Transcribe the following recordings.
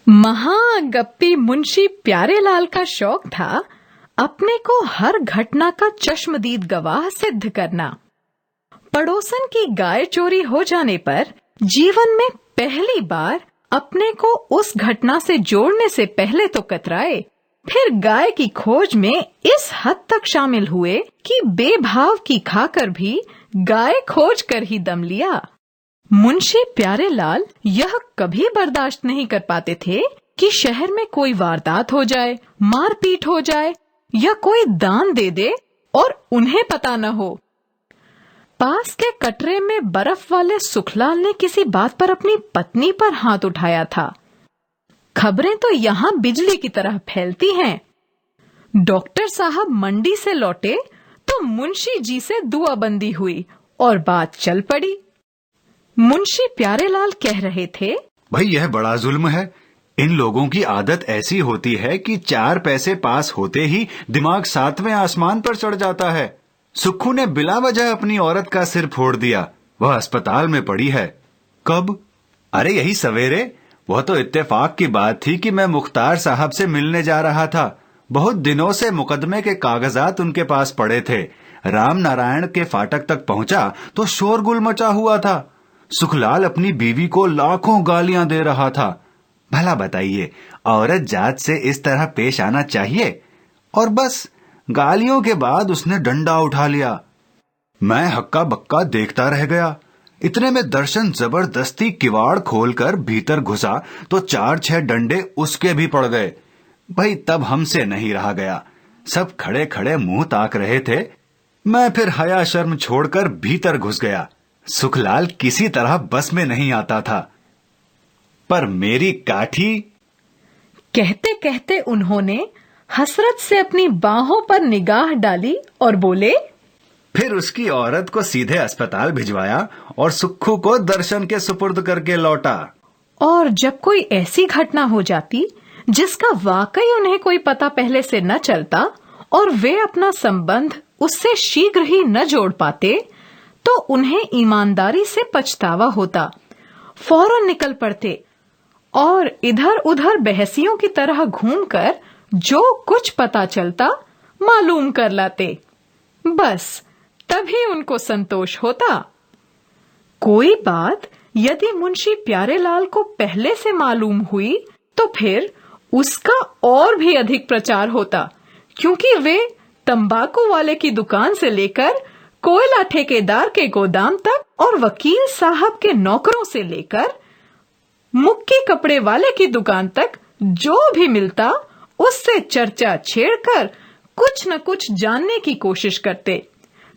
महागप्पी मुंशी प्यारेलाल का शौक था अपने को हर घटना का चश्मदीद गवाह सिद्ध करना। पड़ोसन की गाय चोरी हो जाने पर जीवन में पहली बार अपने को उस घटना से जोड़ने से पहले तो कतराए, फिर गाय की खोज में इस हद तक शामिल हुए कि बेभाव की खाकर भी गाय खोज कर ही दम लिया। मुंशी प्यारेलाल यह कभी बर्दाश्त नहीं कर पाते थे कि शहर में कोई वारदात हो जाए, मारपीट हो जाए या कोई दान दे दे और उन्हें पता न हो। पास के कटरे में बर्फ वाले सुखलाल ने किसी बात पर अपनी पत्नी पर हाथ उठाया था। खबरें तो यहाँ बिजली की तरह फैलती हैं। डॉक्टर साहब मंडी से लौटे तो मुंशी जी से दुआबंदी हुई और बात चल पड़ी। मुंशी प्यारेलाल कह रहे थे, भाई यह बड़ा जुल्म है। इन लोगों की आदत ऐसी होती है कि 4 पैसे पास होते ही दिमाग 7वें आसमान पर चढ़ जाता है। सुक्खू ने बिला वजह अपनी औरत का सिर फोड़ दिया। वह अस्पताल में पड़ी है। कब? अरे यही सवेरे। वह तो इत्तेफाक की बात थी कि मैं मुख्तार साहब से मिलने जा रहा था। बहुत दिनों से मुकदमे के कागजात उनके पास पड़े थे। राम नारायण के फाटक तक पहुंचा तो शोरगुल मचा हुआ था। सुखलाल अपनी बीवी को लाखों गालियां दे रहा था। भला बताइए, औरत जात से इस तरह पेश आना चाहिए? और बस गालियों के बाद उसने डंडा उठा लिया। मैं हक्का बक्का देखता रह गया। इतने में दर्शन जबरदस्ती किवाड़ खोलकर भीतर घुसा तो 4-6 डंडे उसके भी पड़ गए। भाई तब हमसे नहीं रहा गया। सब खड़े खड़े मुंह ताक रहे थे। मैं फिर हया शर्म छोड़कर भीतर घुस गया। सुखलाल किसी तरह बस में नहीं आता था। पर मेरी काठी। कहते कहते उन्होंने हसरत से अपनी बाहों पर निगाह डाली और बोले, फिर उसकी औरत को सीधे अस्पताल भिजवाया और सुक्खू को दर्शन के सुपुर्द करके लौटा। और जब कोई ऐसी घटना हो जाती जिसका वाकई उन्हें कोई पता पहले से न चलता और वे अपना संबंध उससे शीघ्र ही न जोड़ पाते, तो उन्हें ईमानदारी से पछतावा होता। फौरन निकल पड़ते और इधर उधर बहसियों की तरह घूमकर जो कुछ पता चलता मालूम कर लाते। बस तभी उनको संतोष होता। कोई बात यदि मुंशी प्यारेलाल को पहले से मालूम हुई तो फिर उसका और भी अधिक प्रचार होता, क्योंकि वे तंबाकू वाले की दुकान से लेकर कोयला ठेकेदार के गोदाम तक और वकील साहब के नौकरों से लेकर मुक्की कपड़े वाले की दुकान तक जो भी मिलता उससे चर्चा छेड़कर कुछ न कुछ जानने की कोशिश करते।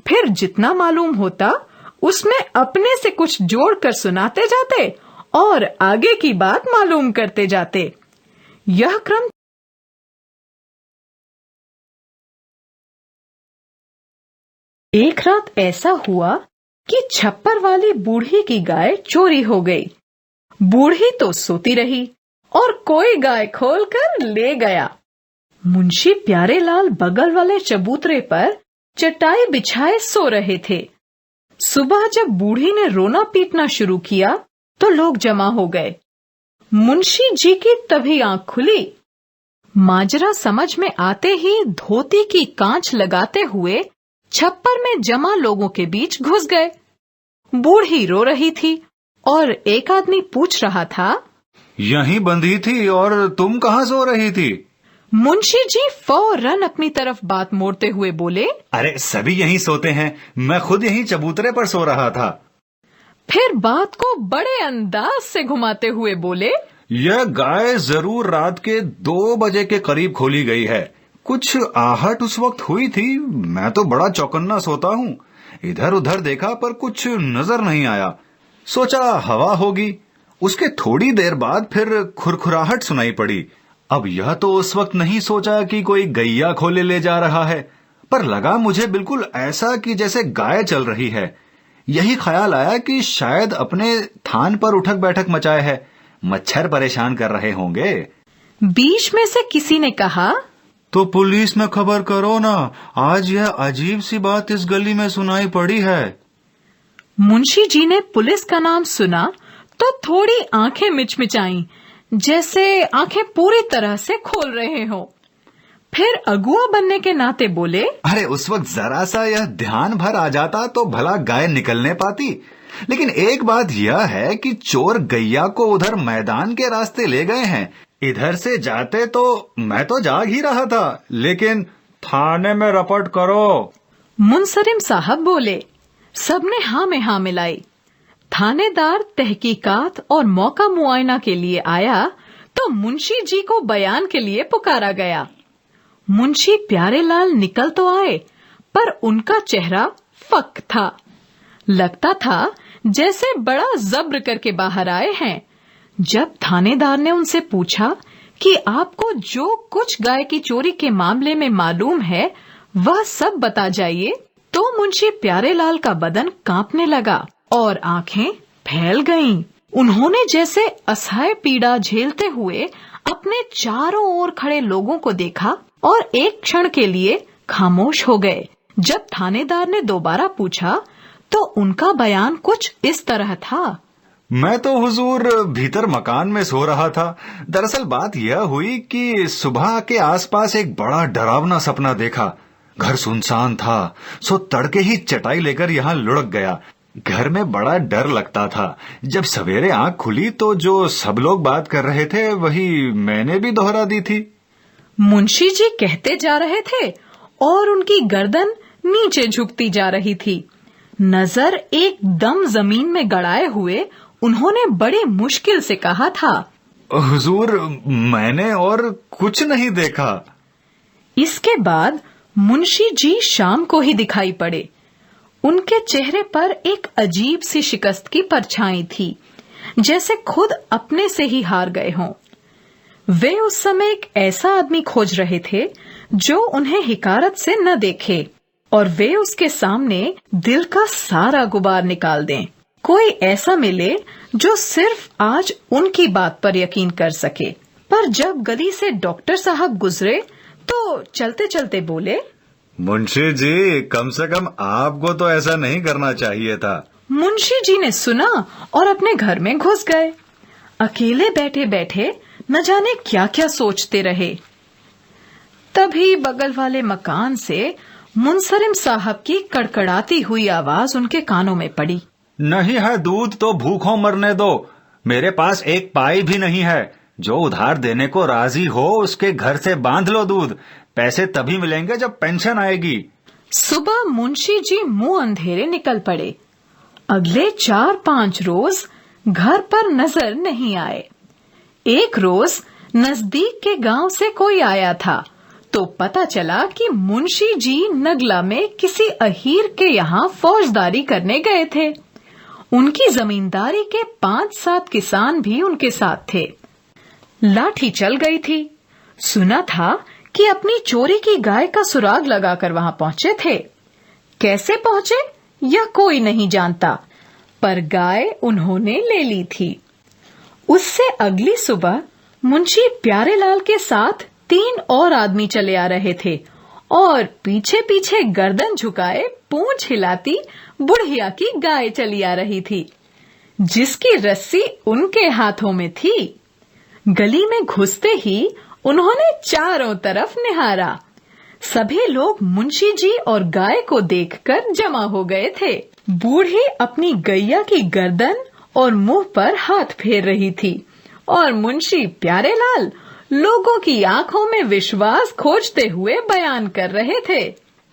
फिर जितना मालूम होता उसमें अपने से कुछ जोड़कर सुनाते जाते और आगे की बात मालूम करते जाते। यह क्रम एक रात ऐसा हुआ कि छप्पर वाली बूढ़ी की गाय चोरी हो गई। बूढ़ी तो सोती रही और कोई गाय खोलकर ले गया। मुंशी प्यारेलाल बगल वाले चबूतरे पर चटाई बिछाए सो रहे थे। सुबह जब बूढ़ी ने रोना पीटना शुरू किया तो लोग जमा हो गए। मुंशी जी की तभी आंख खुली। माजरा समझ में आते ही धोती की कांच लगाते हुए छप्पर में जमा लोगों के बीच घुस गए। बूढ़ी रो रही थी और एक आदमी पूछ रहा था, यहीं बंधी थी और तुम कहाँ सो रही थी? मुंशी जी फौरन अपनी तरफ बात मोड़ते हुए बोले, अरे सभी यहीं सोते हैं, मैं खुद यहीं चबूतरे पर सो रहा था। फिर बात को बड़े अंदाज से घुमाते हुए बोले, यह गाय जरूर रात के 2 बजे के करीब खोली गई है। कुछ आहट उस वक्त हुई थी। मैं तो बड़ा चौकन्ना सोता हूँ। इधर उधर देखा पर कुछ नजर नहीं आया। सोचा हवा होगी। उसके थोड़ी देर बाद फिर खुरखुराहट सुनाई पड़ी। अब यह तो उस वक्त नहीं सोचा कि कोई गैया खोले ले जा रहा है, पर लगा मुझे बिल्कुल ऐसा कि जैसे गाय चल रही है। यही ख्याल आया कि शायद अपने थान पर उठक बैठक मचाए है। मच्छर परेशान कर रहे होंगे। बीच में से किसी ने कहा, तो पुलिस में खबर करो ना। आज यह अजीब सी बात इस गली में सुनाई पड़ी है। मुंशी जी ने पुलिस का नाम सुना तो थोड़ी आंखें मिचमिचाईं, जैसे आंखें पूरी तरह से खोल रहे हों। फिर अगुआ बनने के नाते बोले, अरे उस वक्त जरा सा यह ध्यान भर आ जाता तो भला गाय निकलने पाती। लेकिन एक बात यह है कि चोर गैया को उधर मैदान के रास्ते ले गए हैं। इधर से जाते तो मैं तो जाग ही रहा था, लेकिन थाने में रपट करो। मुंसरिम साहब बोले। सबने हाँ में हाँ मिलाई। थानेदार तहकीकात और मौका मुआयना के लिए आया तो मुंशी जी को बयान के लिए पुकारा गया। मुंशी प्यारेलाल निकल तो आए, पर उनका चेहरा फक था। लगता था जैसे बड़ा जब्र करके बाहर आए हैं। जब थानेदार ने उनसे पूछा कि आपको जो कुछ गाय की चोरी के मामले में मालूम है वह सब बता जाइए, तो मुंशी प्यारेलाल का बदन कांपने लगा और आंखें फैल गईं। उन्होंने जैसे असहाय पीड़ा झेलते हुए अपने चारों ओर खड़े लोगों को देखा और एक क्षण के लिए खामोश हो गए। जब थानेदार ने दोबारा पूछा तो उनका बयान कुछ इस तरह था। मैं तो हुजूर भीतर मकान में सो रहा था। दरअसल बात यह हुई कि सुबह के आसपास एक बड़ा डरावना सपना देखा। घर सुनसान था, सो तड़के ही चटाई लेकर यहाँ लुढ़क गया। घर में बड़ा डर लगता था। जब सवेरे आंख खुली तो जो सब लोग बात कर रहे थे वही मैंने भी दोहरा दी थी। मुंशी जी कहते जा रहे थे और उनकी गर्दन नीचे झुकती जा रही थी। नजर एकदम जमीन में गड़ाए हुए उन्होंने बड़ी मुश्किल से कहा था, हुजूर मैंने और कुछ नहीं देखा। इसके बाद मुंशी जी शाम को ही दिखाई पड़े। उनके चेहरे पर एक अजीब सी शिकस्त की परछाई थी, जैसे खुद अपने से ही हार गए हों। वे उस समय एक ऐसा आदमी खोज रहे थे जो उन्हें हिकारत से न देखे और वे उसके सामने दिल का सारा गुबार निकाल दें। कोई ऐसा मिले जो सिर्फ आज उनकी बात पर यकीन कर सके। पर जब गली से डॉक्टर साहब गुजरे तो चलते चलते बोले, मुंशी जी कम से कम आपको तो ऐसा नहीं करना चाहिए था। मुंशी जी ने सुना और अपने घर में घुस गए। अकेले बैठे बैठे न जाने क्या क्या सोचते रहे। तभी बगल वाले मकान से मुंसरिम साहब की कड़कड़ाती हुई आवाज उनके कानों में पड़ी। नहीं है दूध तो भूखों मरने दो। मेरे पास एक पाई भी नहीं है। जो उधार देने को राजी हो उसके घर से बांध लो दूध। पैसे तभी मिलेंगे जब पेंशन आएगी। सुबह मुंशी जी मुंह अंधेरे निकल पड़े। अगले 4-5 रोज घर पर नजर नहीं आए। एक रोज नजदीक के गांव से कोई आया था तो पता चला कि मुंशी जी नगला में किसी अहीर के यहाँ फौजदारी करने गए थे। उनकी जमींदारी के 5-7 किसान भी उनके साथ थे। लाठी चल गई थी। सुना था कि अपनी चोरी की गाय का सुराग लगाकर वहां पहुंचे थे। कैसे पहुंचे यह कोई नहीं जानता, पर गाय उन्होंने ले ली थी। उससे अगली सुबह मुंशी प्यारेलाल के साथ 3 और आदमी चले आ रहे थे और पीछे पीछे गर्दन झुकाए पूंछ हिलाती बुढ़िया की गाय चली आ रही थी, जिसकी रस्सी उनके हाथों में थी। गली में घुसते ही उन्होंने चारों तरफ निहारा। सभी लोग मुंशी जी और गाय को देखकर जमा हो गए थे। बूढ़ी अपनी गैया की गर्दन और मुंह पर हाथ फेर रही थी और मुंशी प्यारेलाल लोगों की आंखों में विश्वास खोजते हुए बयान कर रहे थे।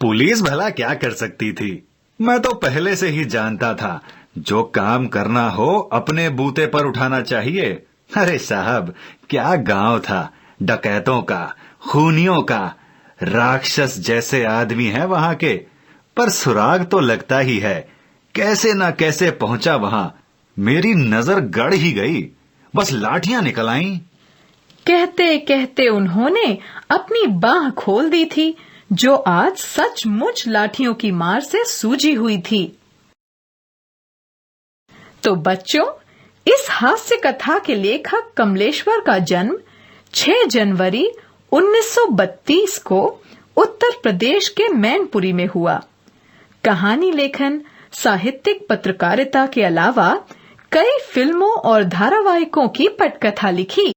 पुलिस भला क्या कर सकती थी? मैं तो पहले से ही जानता था जो काम करना हो अपने बूते पर उठाना चाहिए। अरे साहब क्या गांव था, डकैतों का, खूनियों का। राक्षस जैसे आदमी हैं वहां के, पर सुराग तो लगता ही है। कैसे न कैसे पहुंचा वहां। मेरी नजर गड़ ही गई, बस लाठियां निकल आईं। कहते कहते उन्होंने अपनी बाह खोल दी थी, जो आज सचमुच लाठियों की मार से सूजी हुई थी। तो बच्चों, इस हास्य कथा के लेखक कमलेश्वर का जन्म 6 जनवरी 1932 को उत्तर प्रदेश के मैनपुरी में हुआ। कहानी लेखन, साहित्यिक पत्रकारिता के अलावा कई फिल्मों और धारावाहिकों की पटकथा लिखी।